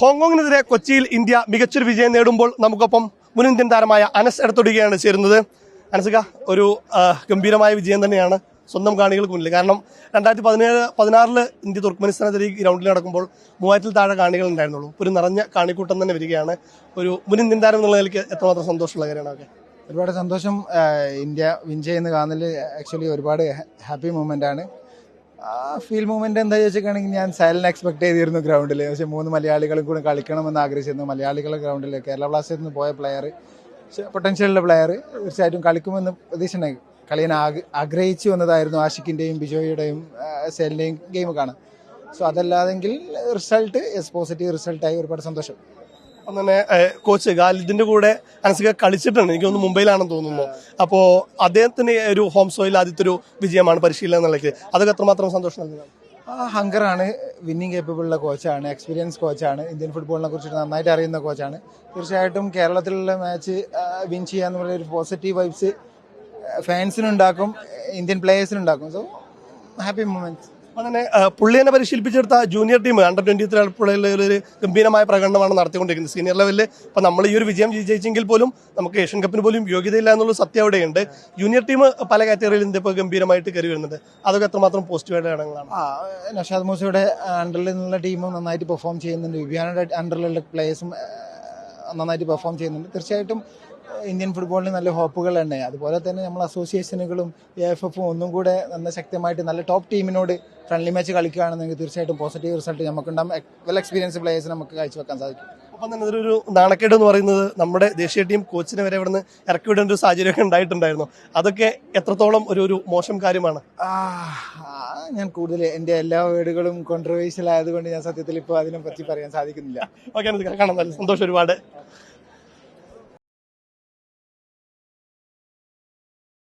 ഹോങ്കോങ്ങിനെതിരെ കൊച്ചിയിൽ ഇന്ത്യ മികച്ചൊരു വിജയം നേടുമ്പോൾ നമുക്കൊപ്പം മുൻ ഇന്ത്യൻ താരമായ അനസ് എടത്തൊടികയാണ് ചേരുന്നത്. അനസിക, ഒരു ഗംഭീരമായ വിജയം തന്നെയാണ് സ്വന്തം കാണികൾക്ക് മുന്നിൽ. കാരണം 2016 ഇന്ത്യ തുർക്ക്മെനിസ്ഥാനെതിരെ ഈ ഗ്രൗണ്ടിൽ നടക്കുമ്പോൾ 3000-ൽ താഴെ കാണികൾ ഉണ്ടായിരുന്നുള്ളൂ. ഒരു നിറഞ്ഞ കാണിക്കൂട്ടം തന്നെ വരികയാണ്. ഒരു മുൻ ഇന്ത്യൻ താരം എന്നുള്ള നിലയ്ക്ക് എത്രമാത്രം സന്തോഷമുള്ള കാര്യമാണ്? ഒരുപാട് സന്തോഷം. ഇന്ത്യ വിൻ ചെയ്യുന്ന കാണുന്നതിൽ ആക്ച്വലി ഒരുപാട് ഹാപ്പി മൂമെൻ്റ് ആണ്. ഫീൽ മൂവ്മെന്റ് എന്താ ചോദിച്ചിട്ടാണെങ്കിൽ ഞാൻ സൈലന്റ് എക്സ്പെക്ട് ചെയ്തിരുന്നു ഗ്രൗണ്ടിൽ. പക്ഷേ 3 മലയാളികളും കൂടെ കളിക്കണമെന്ന് ആഗ്രഹിച്ചിരുന്നു. മലയാളികളുടെ ഗ്രൗണ്ടിൽ കേരള ബ്ലാസ്റ്റേഴ്സിൽ നിന്ന് പോയ പ്ലെയർ, പൊട്ടൻഷ്യലുള്ള പ്ലെയർ തീർച്ചയായിട്ടും കളിക്കുമെന്ന് പ്രതീക്ഷ കളിയാൻ ആഗ്രഹിച്ചു വന്നതായിരുന്നു. ആഷിഖിൻ്റെയും ബിജോയുടെയും സെലിൻ്റെയും ഗെയിം കാണാം. സോ അതല്ലാതെങ്കിൽ റിസൾട്ട് പോസിറ്റീവ് റിസൾട്ടായി ഒരുപാട് സന്തോഷം. അങ്ങനെ കോച്ച് ഖാലിദിന്റെ കൂടെ അനസിക കളിച്ചിട്ടുണ്ട്, എനിക്ക് തോന്നുന്നു മുംബൈയിലാണെന്ന് തോന്നുന്നു. അപ്പോൾ അദ്ദേഹത്തിന് ഒരു ഹോം സോയിൽ ആദ്യത്തെ ഒരു വിജയമാണ് പരിശീലനം എന്നുള്ളത്. അതൊക്കെ എത്രമാത്രം സന്തോഷം നൽകുന്നതാണ്? ഹങ്കറാണ്, വിന്നിങ് കേപ്പബിളുള്ള കോച്ചാണ്, എക്സ്പീരിയൻസ് കോച്ചാണ്, ഇന്ത്യൻ ഫുട്ബോളിനെ കുറിച്ചിട്ട് നന്നായിട്ട് അറിയുന്ന കോച്ചാണ്. തീർച്ചയായിട്ടും കേരളത്തിലുള്ള മാച്ച് വിൻ ചെയ്യാന്ന് പറയുന്ന ഒരു പോസിറ്റീവ് വൈബ്സ് ഫാൻസിനുണ്ടാക്കും, ഇന്ത്യൻ പ്ലേയേഴ്സിനുണ്ടാക്കും. So happy moments. അങ്ങനെ പുള്ളി തന്നെ പരിശീലിപ്പിച്ചെടുത്ത ജൂനിയർ ടീം അണ്ടർ-23 ഒരു ഗംഭീരമായ പ്രകടനമാണ് നടത്തിക്കൊണ്ടിരിക്കുന്നത് സീനിയർ ലെവലിൽ. ഇപ്പം നമ്മൾ ഈ ഒരു വിജയം വിജയിച്ചെങ്കിൽ പോലും നമുക്ക് ഏഷ്യൻ കപ്പിന് പോലും യോഗ്യതയില്ല എന്നുള്ള സത്യം അവിടെയുണ്ട്. ജൂനിയർ ടീം പല കാറ്റഗറിയിൽ ഇന്ത്യ ഇപ്പോൾ ഗംഭീരമായിട്ട് കയറി വരുന്നുണ്ട്. അതൊക്കെ എത്രമാത്രം പോസിറ്റീവായിട്ട് ഘടകങ്ങളാണ്? നഷാദ് മൂസയുടെ അണ്ടറിൽ നിന്നുള്ള ടീമും നന്നായിട്ട് പെർഫോം ചെയ്യുന്നുണ്ട്. വിവിയാനയുടെ അണ്ടറിലുള്ള പ്ലേയേഴ്സും നന്നായിട്ട് പെർഫോം ചെയ്യുന്നുണ്ട്. തീർച്ചയായിട്ടും ഇന്ത്യൻ ഫുട്ബോളിന് നല്ല ഹോപ്പുകൾ തന്നെ. അതുപോലെ തന്നെ നമ്മൾ അസോസിയേഷനുകളും AFF ഒന്നും കൂടെ നല്ല ശക്തമായിട്ട് നല്ല ടോപ്പ് ടീമിനോട് ഫ്രണ്ട്ലി മാച്ച് കളിക്കുകയാണെന്നെങ്കിൽ തീർച്ചയായിട്ടും പോസിറ്റീവ് റിസൾട്ട് നമുക്കുണ്ടാകും. വെൽ എക്സ്പീരിയൻസ് പ്ലേയേഴ്സ് നമുക്ക് കാഴ്ചവെക്കാൻ സാധിക്കും. അപ്പം തന്നെ ഇതൊരു നാണക്കേട് എന്ന് പറയുന്നത് നമ്മുടെ ദേശീയ ടീം കോച്ചിനെ വരെ ഇവിടുന്ന് ഇറക്കി വിടേണ്ട ഒരു സാഹചര്യമൊക്കെ ഉണ്ടായിട്ടുണ്ടായിരുന്നു. അതൊക്കെ എത്രത്തോളം ഒരു മോശം കാര്യമാണ്? ഞാൻ കൂടുതൽ എൻ്റെ എല്ലാ വേർഡുകളും കോൺട്രവേഴ്ഷ്യൽ ആയതുകൊണ്ട് ഞാൻ സത്യത്തിൽ ഇപ്പോൾ അതിനെ പറ്റി പറയാൻ സാധിക്കുന്നില്ല. ഓക്കെ, കാണാൻ നല്ല സന്തോഷം ഒരുപാട്.